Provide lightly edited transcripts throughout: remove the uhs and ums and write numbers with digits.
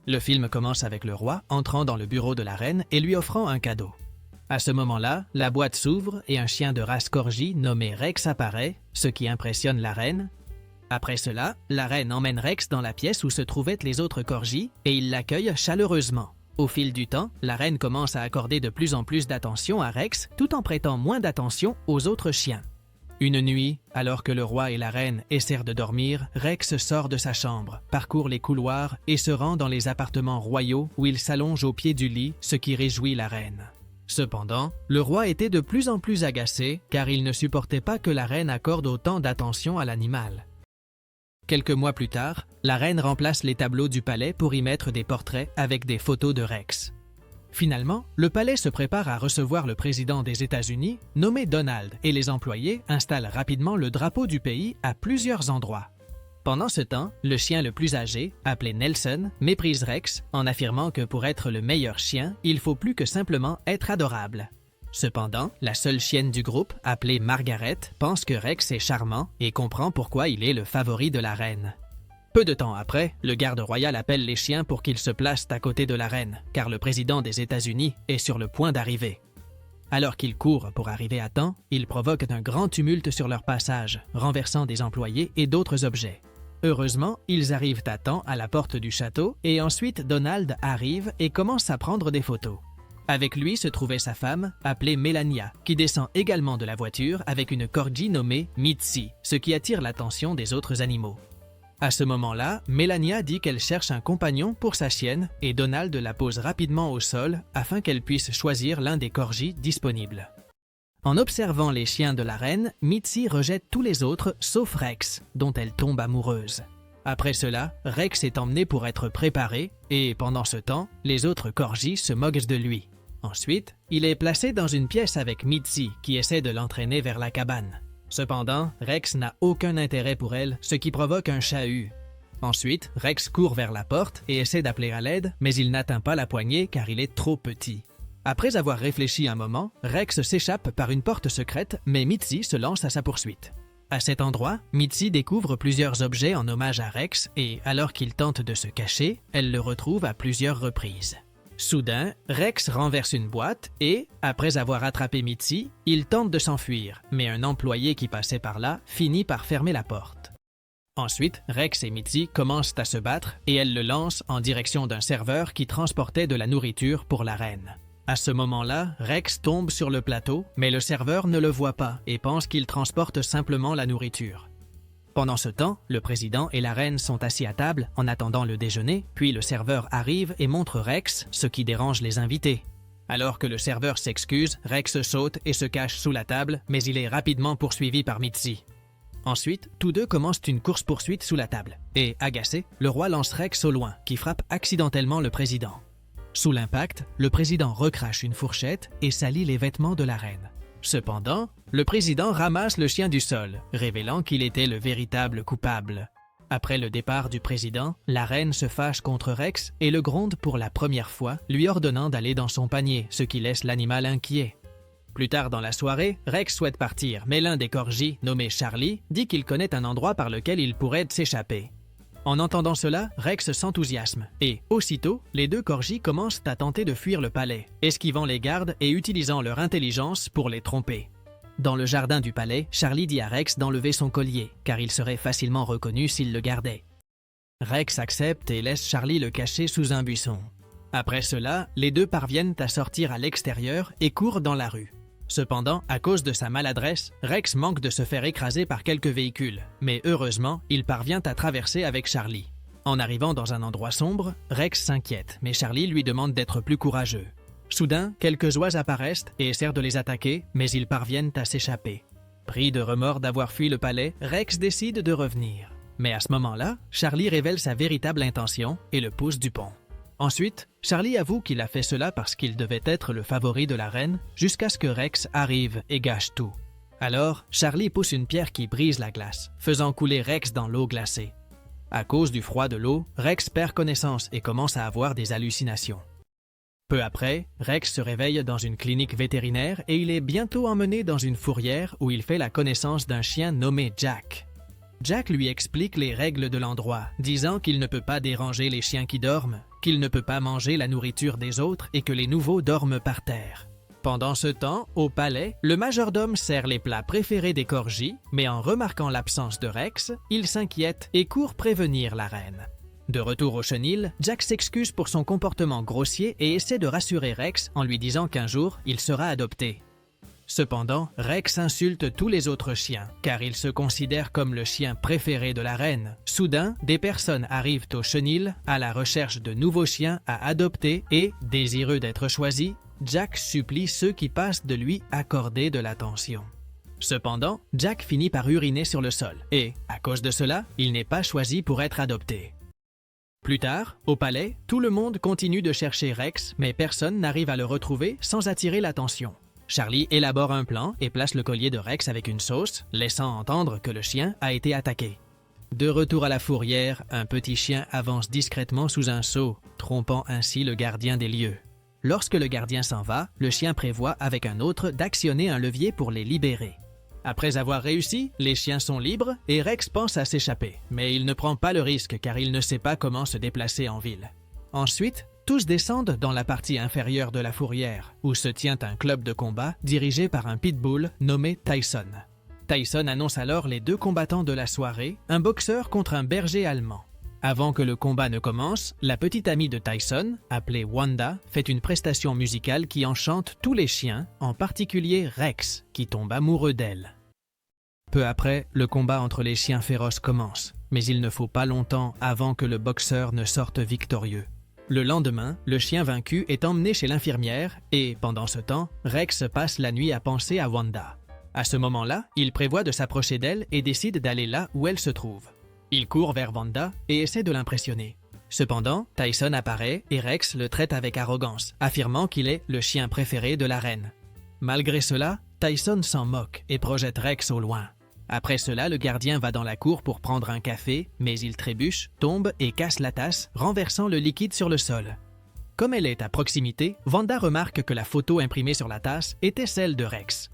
Le film commence avec le roi entrant dans le bureau de la reine et lui offrant un cadeau. À ce moment-là, la boîte s'ouvre et un chien de race corgi nommé Rex apparaît, ce qui impressionne la reine. Après cela, la reine emmène Rex dans la pièce où se trouvaient les autres corgis et il l'accueille chaleureusement. Au fil du temps, la reine commence à accorder de plus en plus d'attention à Rex tout en prêtant moins d'attention aux autres chiens. Une nuit, alors que le roi et la reine essaient de dormir, Rex sort de sa chambre, parcourt les couloirs et se rend dans les appartements royaux où il s'allonge au pied du lit, ce qui réjouit la reine. Cependant, le roi était de plus en plus agacé car il ne supportait pas que la reine accorde autant d'attention à l'animal. Quelques mois plus tard, la reine remplace les tableaux du palais pour y mettre des portraits avec des photos de Rex. Finalement, le palais se prépare à recevoir le président des États-Unis, nommé Donald, et les employés installent rapidement le drapeau du pays à plusieurs endroits. Pendant ce temps, le chien le plus âgé, appelé Nelson, méprise Rex en affirmant que pour être le meilleur chien, il faut plus que simplement être adorable. Cependant, la seule chienne du groupe, appelée Margaret, pense que Rex est charmant et comprend pourquoi il est le favori de la reine. Peu de temps après, le garde royal appelle les chiens pour qu'ils se placent à côté de la reine, car le président des États-Unis est sur le point d'arriver. Alors qu'ils courent pour arriver à temps, ils provoquent un grand tumulte sur leur passage, renversant des employés et d'autres objets. Heureusement, ils arrivent à temps à la porte du château et ensuite Donald arrive et commence à prendre des photos. Avec lui se trouvait sa femme, appelée Melania, qui descend également de la voiture avec une corgi nommée Mitzi, ce qui attire l'attention des autres animaux. À ce moment-là, Melania dit qu'elle cherche un compagnon pour sa chienne et Donald la pose rapidement au sol afin qu'elle puisse choisir l'un des corgis disponibles. En observant les chiens de la reine, Mitzi rejette tous les autres sauf Rex, dont elle tombe amoureuse. Après cela, Rex est emmené pour être préparé et pendant ce temps, les autres corgis se moquent de lui. Ensuite, il est placé dans une pièce avec Mitzi qui essaie de l'entraîner vers la cabane. Cependant, Rex n'a aucun intérêt pour elle, ce qui provoque un chahut. Ensuite, Rex court vers la porte et essaie d'appeler à l'aide, mais il n'atteint pas la poignée car il est trop petit. Après avoir réfléchi un moment, Rex s'échappe par une porte secrète, mais Mitzi se lance à sa poursuite. À cet endroit, Mitzi découvre plusieurs objets en hommage à Rex et, alors qu'il tente de se cacher, elle le retrouve à plusieurs reprises. Soudain, Rex renverse une boîte et, après avoir attrapé Mitzi, il tente de s'enfuir, mais un employé qui passait par là finit par fermer la porte. Ensuite, Rex et Mitzi commencent à se battre et elle le lance en direction d'un serveur qui transportait de la nourriture pour la reine. À ce moment-là, Rex tombe sur le plateau, mais le serveur ne le voit pas et pense qu'il transporte simplement la nourriture. Pendant ce temps, le président et la reine sont assis à table en attendant le déjeuner, puis le serveur arrive et montre Rex, ce qui dérange les invités. Alors que le serveur s'excuse, Rex saute et se cache sous la table, mais il est rapidement poursuivi par Mitzi. Ensuite, tous deux commencent une course-poursuite sous la table, et, agacé, le roi lance Rex au loin, qui frappe accidentellement le président. Sous l'impact, le président recrache une fourchette et salit les vêtements de la reine. Cependant, le président ramasse le chien du sol, révélant qu'il était le véritable coupable. Après le départ du président, la reine se fâche contre Rex et le gronde pour la première fois, lui ordonnant d'aller dans son panier, ce qui laisse l'animal inquiet. Plus tard dans la soirée, Rex souhaite partir, mais l'un des corgis, nommé Charlie, dit qu'il connaît un endroit par lequel il pourrait s'échapper. En entendant cela, Rex s'enthousiasme et, aussitôt, les deux corgis commencent à tenter de fuir le palais, esquivant les gardes et utilisant leur intelligence pour les tromper. Dans le jardin du palais, Charlie dit à Rex d'enlever son collier, car il serait facilement reconnu s'il le gardait. Rex accepte et laisse Charlie le cacher sous un buisson. Après cela, les deux parviennent à sortir à l'extérieur et courent dans la rue. Cependant, à cause de sa maladresse, Rex manque de se faire écraser par quelques véhicules, mais heureusement, il parvient à traverser avec Charlie. En arrivant dans un endroit sombre, Rex s'inquiète, mais Charlie lui demande d'être plus courageux. Soudain, quelques oies apparaissent et essaient de les attaquer, mais ils parviennent à s'échapper. Pris de remords d'avoir fui le palais, Rex décide de revenir. Mais à ce moment-là, Charlie révèle sa véritable intention et le pousse du pont. Ensuite, Charlie avoue qu'il a fait cela parce qu'il devait être le favori de la reine, jusqu'à ce que Rex arrive et gâche tout. Alors, Charlie pousse une pierre qui brise la glace, faisant couler Rex dans l'eau glacée. À cause du froid de l'eau, Rex perd connaissance et commence à avoir des hallucinations. Peu après, Rex se réveille dans une clinique vétérinaire et il est bientôt emmené dans une fourrière où il fait la connaissance d'un chien nommé Jack. Jack lui explique les règles de l'endroit, disant qu'il ne peut pas déranger les chiens qui dorment, qu'il ne peut pas manger la nourriture des autres et que les nouveaux dorment par terre. Pendant ce temps, au palais, le majordome sert les plats préférés des corgis, mais en remarquant l'absence de Rex, il s'inquiète et court prévenir la reine. De retour au chenil, Jack s'excuse pour son comportement grossier et essaie de rassurer Rex en lui disant qu'un jour, il sera adopté. Cependant, Rex insulte tous les autres chiens, car il se considère comme le chien préféré de la reine. Soudain, des personnes arrivent au chenil à la recherche de nouveaux chiens à adopter et, désireux d'être choisi, Jack supplie ceux qui passent de lui accorder de l'attention. Cependant, Jack finit par uriner sur le sol et, à cause de cela, il n'est pas choisi pour être adopté. Plus tard, au palais, tout le monde continue de chercher Rex, mais personne n'arrive à le retrouver sans attirer l'attention. Charlie élabore un plan et place le collier de Rex avec une sauce, laissant entendre que le chien a été attaqué. De retour à la fourrière, un petit chien avance discrètement sous un seau, trompant ainsi le gardien des lieux. Lorsque le gardien s'en va, le chien prévoit avec un autre d'actionner un levier pour les libérer. Après avoir réussi, les chiens sont libres et Rex pense à s'échapper, mais il ne prend pas le risque car il ne sait pas comment se déplacer en ville. Ensuite, tous descendent dans la partie inférieure de la fourrière, où se tient un club de combat dirigé par un pitbull nommé Tyson. Tyson annonce alors les deux combattants de la soirée, un boxeur contre un berger allemand. Avant que le combat ne commence, la petite amie de Tyson, appelée Wanda, fait une prestation musicale qui enchante tous les chiens, en particulier Rex, qui tombe amoureux d'elle. Peu après, le combat entre les chiens féroces commence, mais il ne faut pas longtemps avant que le boxeur ne sorte victorieux. Le lendemain, le chien vaincu est emmené chez l'infirmière et, pendant ce temps, Rex passe la nuit à penser à Wanda. À ce moment-là, il prévoit de s'approcher d'elle et décide d'aller là où elle se trouve. Il court vers Wanda et essaie de l'impressionner. Cependant, Tyson apparaît et Rex le traite avec arrogance, affirmant qu'il est le chien préféré de la reine. Malgré cela, Tyson s'en moque et projette Rex au loin. Après cela, le gardien va dans la cour pour prendre un café, mais il trébuche, tombe et casse la tasse, renversant le liquide sur le sol. Comme elle est à proximité, Wanda remarque que la photo imprimée sur la tasse était celle de Rex.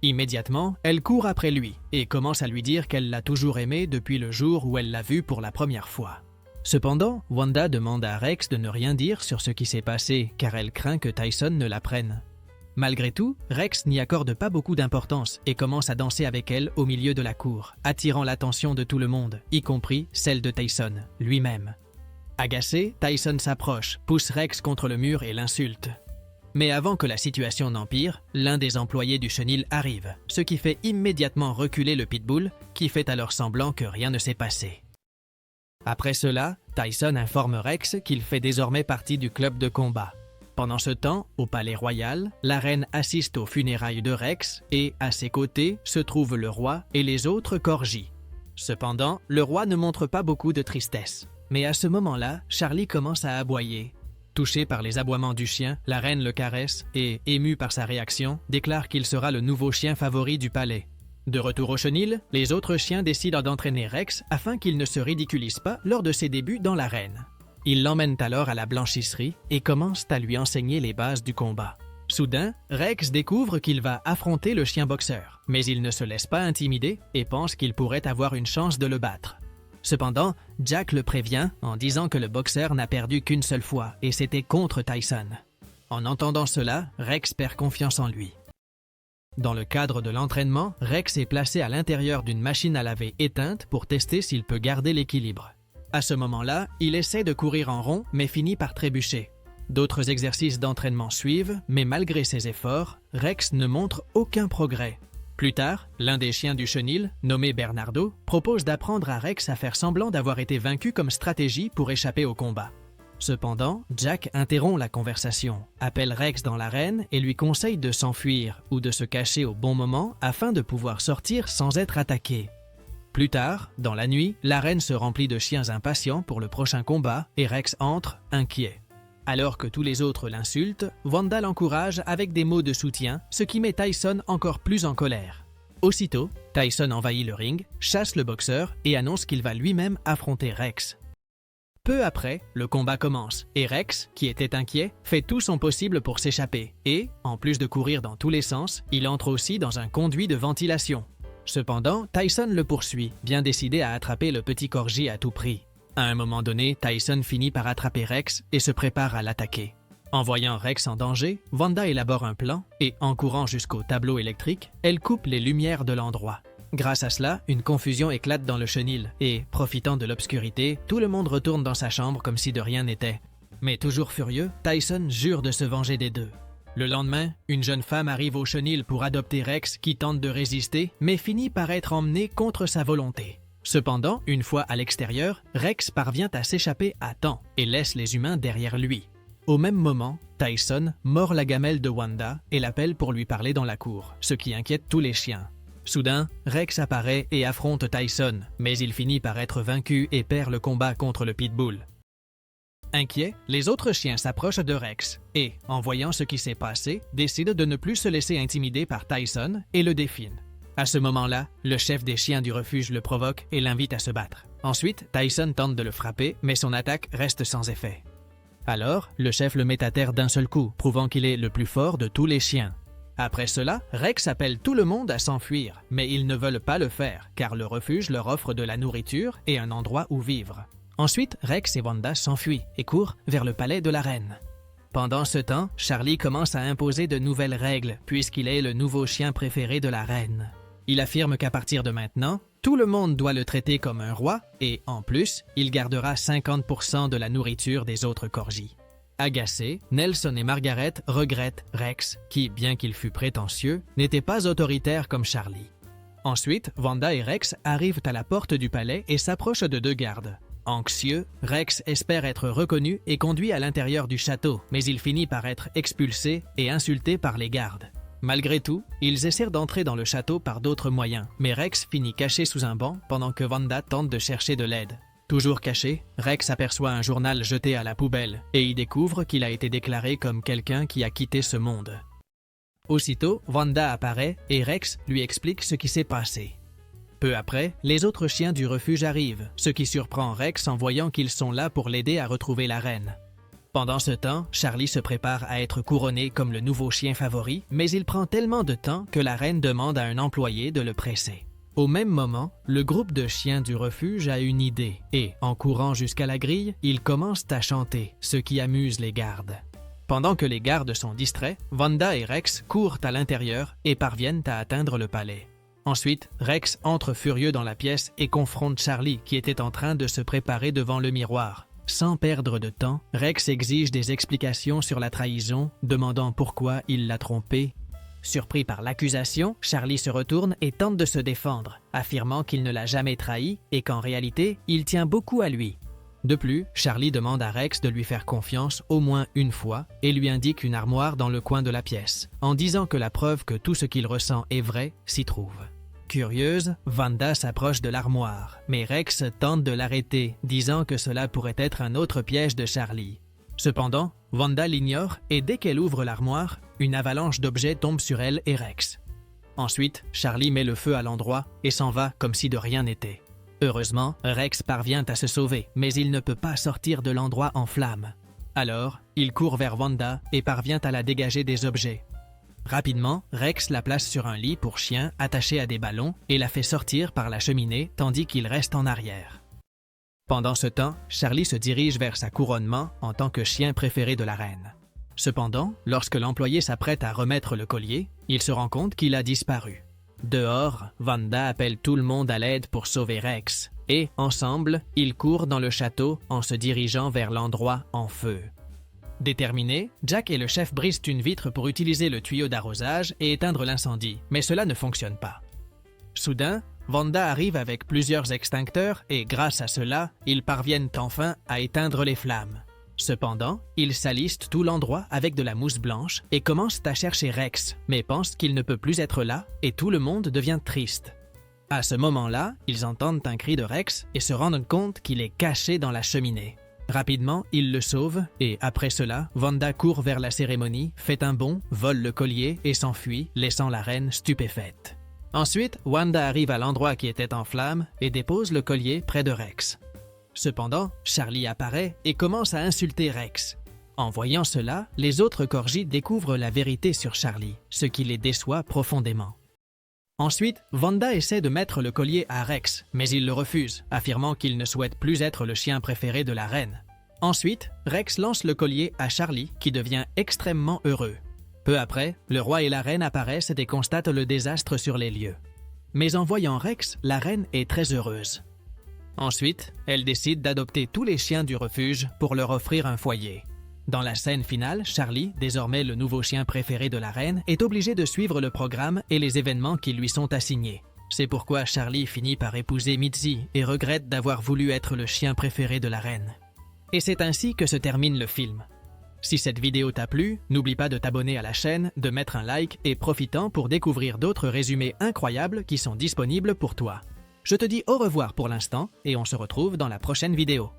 Immédiatement, elle court après lui et commence à lui dire qu'elle l'a toujours aimé depuis le jour où elle l'a vu pour la première fois. Cependant, Wanda demande à Rex de ne rien dire sur ce qui s'est passé car elle craint que Tyson ne l'apprenne. Malgré tout, Rex n'y accorde pas beaucoup d'importance et commence à danser avec elle au milieu de la cour, attirant l'attention de tout le monde, y compris celle de Tyson, lui-même. Agacé, Tyson s'approche, pousse Rex contre le mur et l'insulte. Mais avant que la situation n'empire, l'un des employés du chenil arrive, ce qui fait immédiatement reculer le pitbull, qui fait alors semblant que rien ne s'est passé. Après cela, Tyson informe Rex qu'il fait désormais partie du club de combat. Pendant ce temps, au palais royal, la reine assiste aux funérailles de Rex et, à ses côtés, se trouvent le roi et les autres corgis. Cependant, le roi ne montre pas beaucoup de tristesse. Mais à ce moment-là, Charlie commence à aboyer. Touché par les aboiements du chien, la reine le caresse et, émue par sa réaction, déclare qu'il sera le nouveau chien favori du palais. De retour au chenil, les autres chiens décident d'entraîner Rex afin qu'il ne se ridiculise pas lors de ses débuts dans l'arène. Ils l'emmènent alors à la blanchisserie et commencent à lui enseigner les bases du combat. Soudain, Rex découvre qu'il va affronter le chien boxeur, mais il ne se laisse pas intimider et pense qu'il pourrait avoir une chance de le battre. Cependant, Jack le prévient en disant que le boxeur n'a perdu qu'une seule fois et c'était contre Tyson. En entendant cela, Rex perd confiance en lui. Dans le cadre de l'entraînement, Rex est placé à l'intérieur d'une machine à laver éteinte pour tester s'il peut garder l'équilibre. À ce moment-là, il essaie de courir en rond mais finit par trébucher. D'autres exercices d'entraînement suivent, mais malgré ses efforts, Rex ne montre aucun progrès. Plus tard, l'un des chiens du chenil, nommé Bernardo, propose d'apprendre à Rex à faire semblant d'avoir été vaincu comme stratégie pour échapper au combat. Cependant, Jack interrompt la conversation, appelle Rex dans l'arène et lui conseille de s'enfuir ou de se cacher au bon moment afin de pouvoir sortir sans être attaqué. Plus tard, dans la nuit, l'arène se remplit de chiens impatients pour le prochain combat et Rex entre, inquiet. Alors que tous les autres l'insultent, Wanda l'encourage avec des mots de soutien, ce qui met Tyson encore plus en colère. Aussitôt, Tyson envahit le ring, chasse le boxeur et annonce qu'il va lui-même affronter Rex. Peu après, le combat commence et Rex, qui était inquiet, fait tout son possible pour s'échapper et, en plus de courir dans tous les sens, il entre aussi dans un conduit de ventilation. Cependant, Tyson le poursuit, bien décidé à attraper le petit corgi à tout prix. À un moment donné, Tyson finit par attraper Rex et se prépare à l'attaquer. En voyant Rex en danger, Wanda élabore un plan et, en courant jusqu'au tableau électrique, elle coupe les lumières de l'endroit. Grâce à cela, une confusion éclate dans le chenil et, profitant de l'obscurité, tout le monde retourne dans sa chambre comme si de rien n'était. Mais toujours furieux, Tyson jure de se venger des deux. Le lendemain, une jeune femme arrive au chenil pour adopter Rex qui tente de résister, mais finit par être emmené contre sa volonté. Cependant, une fois à l'extérieur, Rex parvient à s'échapper à temps et laisse les humains derrière lui. Au même moment, Tyson mord la gamelle de Wanda et l'appelle pour lui parler dans la cour, ce qui inquiète tous les chiens. Soudain, Rex apparaît et affronte Tyson, mais il finit par être vaincu et perd le combat contre le pitbull. Inquiets, les autres chiens s'approchent de Rex et, en voyant ce qui s'est passé, décident de ne plus se laisser intimider par Tyson et le défient. À ce moment-là, le chef des chiens du refuge le provoque et l'invite à se battre. Ensuite, Tyson tente de le frapper, mais son attaque reste sans effet. Alors, le chef le met à terre d'un seul coup, prouvant qu'il est le plus fort de tous les chiens. Après cela, Rex appelle tout le monde à s'enfuir, mais ils ne veulent pas le faire, car le refuge leur offre de la nourriture et un endroit où vivre. Ensuite, Rex et Wanda s'enfuient et courent vers le palais de la reine. Pendant ce temps, Charlie commence à imposer de nouvelles règles, puisqu'il est le nouveau chien préféré de la reine. Il affirme qu'à partir de maintenant, tout le monde doit le traiter comme un roi et, en plus, il gardera 50% de la nourriture des autres corgis. Agacés, Nelson et Margaret regrettent Rex, qui, bien qu'il fût prétentieux, n'était pas autoritaire comme Charlie. Ensuite, Wanda et Rex arrivent à la porte du palais et s'approchent de deux gardes. Anxieux, Rex espère être reconnu et conduit à l'intérieur du château, mais il finit par être expulsé et insulté par les gardes. Malgré tout, ils essaient d'entrer dans le château par d'autres moyens, mais Rex finit caché sous un banc pendant que Wanda tente de chercher de l'aide. Toujours caché, Rex aperçoit un journal jeté à la poubelle et y découvre qu'il a été déclaré comme quelqu'un qui a quitté ce monde. Aussitôt, Wanda apparaît et Rex lui explique ce qui s'est passé. Peu après, les autres chiens du refuge arrivent, ce qui surprend Rex en voyant qu'ils sont là pour l'aider à retrouver la reine. Pendant ce temps, Charlie se prépare à être couronné comme le nouveau chien favori, mais il prend tellement de temps que la reine demande à un employé de le presser. Au même moment, le groupe de chiens du refuge a une idée et, en courant jusqu'à la grille, ils commencent à chanter, ce qui amuse les gardes. Pendant que les gardes sont distraits, Wanda et Rex courent à l'intérieur et parviennent à atteindre le palais. Ensuite, Rex entre furieux dans la pièce et confronte Charlie qui était en train de se préparer devant le miroir. Sans perdre de temps, Rex exige des explications sur la trahison, demandant pourquoi il l'a trompé. Surpris par l'accusation, Charlie se retourne et tente de se défendre, affirmant qu'il ne l'a jamais trahi et qu'en réalité, il tient beaucoup à lui. De plus, Charlie demande à Rex de lui faire confiance au moins une fois et lui indique une armoire dans le coin de la pièce, en disant que la preuve que tout ce qu'il ressent est vrai s'y trouve. Curieuse, Wanda s'approche de l'armoire, mais Rex tente de l'arrêter, disant que cela pourrait être un autre piège de Charlie. Cependant, Wanda l'ignore et dès qu'elle ouvre l'armoire, une avalanche d'objets tombe sur elle et Rex. Ensuite, Charlie met le feu à l'endroit et s'en va comme si de rien n'était. Heureusement, Rex parvient à se sauver, mais il ne peut pas sortir de l'endroit en flammes. Alors, il court vers Wanda et parvient à la dégager des objets. Rapidement, Rex la place sur un lit pour chien attaché à des ballons et la fait sortir par la cheminée tandis qu'il reste en arrière. Pendant ce temps, Charlie se dirige vers sa couronnement en tant que chien préféré de la reine. Cependant, lorsque l'employé s'apprête à remettre le collier, il se rend compte qu'il a disparu. Dehors, Wanda appelle tout le monde à l'aide pour sauver Rex et, ensemble, ils courent dans le château en se dirigeant vers l'endroit en feu. Déterminés, Jack et le chef brisent une vitre pour utiliser le tuyau d'arrosage et éteindre l'incendie, mais cela ne fonctionne pas. Soudain, Wanda arrive avec plusieurs extincteurs et, grâce à cela, ils parviennent enfin à éteindre les flammes. Cependant, ils salissent tout l'endroit avec de la mousse blanche et commencent à chercher Rex, mais pensent qu'il ne peut plus être là et tout le monde devient triste. À ce moment-là, ils entendent un cri de Rex et se rendent compte qu'il est caché dans la cheminée. Rapidement, ils le sauvent et, après cela, Wanda court vers la cérémonie, fait un bond, vole le collier et s'enfuit, laissant la reine stupéfaite. Ensuite, Wanda arrive à l'endroit qui était en flammes et dépose le collier près de Rex. Cependant, Charlie apparaît et commence à insulter Rex. En voyant cela, les autres corgis découvrent la vérité sur Charlie, ce qui les déçoit profondément. Ensuite, Wanda essaie de mettre le collier à Rex, mais il le refuse, affirmant qu'il ne souhaite plus être le chien préféré de la reine. Ensuite, Rex lance le collier à Charlie, qui devient extrêmement heureux. Peu après, le roi et la reine apparaissent et constatent le désastre sur les lieux. Mais en voyant Rex, la reine est très heureuse. Ensuite, elle décide d'adopter tous les chiens du refuge pour leur offrir un foyer. Dans la scène finale, Charlie, désormais le nouveau chien préféré de la reine, est obligé de suivre le programme et les événements qui lui sont assignés. C'est pourquoi Charlie finit par épouser Mitzi et regrette d'avoir voulu être le chien préféré de la reine. Et c'est ainsi que se termine le film. Si cette vidéo t'a plu, n'oublie pas de t'abonner à la chaîne, de mettre un like et profitant pour découvrir d'autres résumés incroyables qui sont disponibles pour toi. Je te dis au revoir pour l'instant et on se retrouve dans la prochaine vidéo.